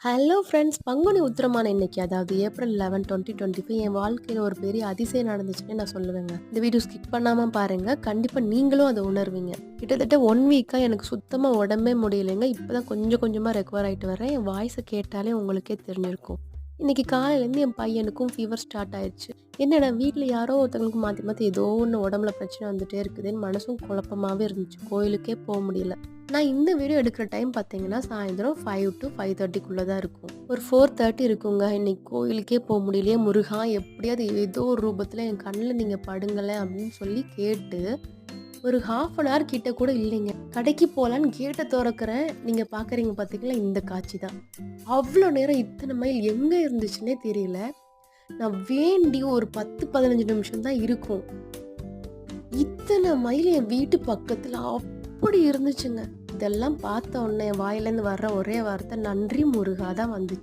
Hello friends! Panguni உத்திரமான இன்னைக்கு, அதாவது April 11, 2025 என் வாழ்க்கையில ஒரு பெரிய அதிசயம் நடந்துச்சுன்னே நான் சொல்லுவேங்க. இந்த வீடியோ ஸ்கிப் பண்ணாம பாருங்க. கண்டிப்பா நீங்களும் அத உணர்வீங்க. கிட்டத்தட்ட 1 வீக்கா எனக்கு சுத்தமா உடம்பே முடியலைங்க. இப்பதான் கொஞ்சம் கொஞ்சமா ரெக்கவர் ஆயிட்டு வரேன். என் வாய்ஸ கேட்டாலே உங்களுக்கே தெரிஞ்சிருக்கும். இன்னைக்கு காலையிலேருந்து என் பையனுக்கும் ஃபீவர் ஸ்டார்ட் ஆயிருச்சு. என்னடா வீட்ல யாரோ ஒருத்தவங்களுக்கு மாத்தி மாத்தி ஏதோ ஒண்ணு உடம்புல பிரச்சனை வந்துட்டே இருக்குதுன்னு மனசும் குழப்பமாவே இருந்துச்சு. கோயிலுக்கே முடியல. நான் இந்த வீடியோ எடுக்கிற டைம் பார்த்தீங்கன்னா, சாயந்தரம் 5 to 5:30க்குள்ள தான் இருக்கும். ஒரு 4:30 இருக்குங்க. இன்னைக்கு கோயிலுக்கே முடியலையே முருகா! எப்படியாவது ஏதோ ஒரு ரூபத்துல என் கண்ணுல நீங்க படுங்களேன் அப்படின்னு சொல்லி கேட்டு, ஒரு 1/2 அன் ஹவர் கிட்ட கூட இல்லைங்க. கடைக்கு போலான்னு கேட்ட தொறக்கிறேன். நீங்க பார்க்குறீங்க பார்த்தீங்களா, இந்த காட்சி தான். அவ்ளோ நேரம் இத்தன மைல் எங்க இருந்துச்சுன்னே தெரியல. நான் வேண்டி ஒரு 10, 15 நிமிஷம் தான் இருக்கும். இத்தன மைல் என் வீட்டு பக்கத்துல அப்படி இருந்துச்சுங்க. இதெல்லாம் பார்த்த உடனே என் வாயிலேருந்து வர்ற ஒரே வார்த்தை, "நன்றி முருகா" தான் வந்துச்சு.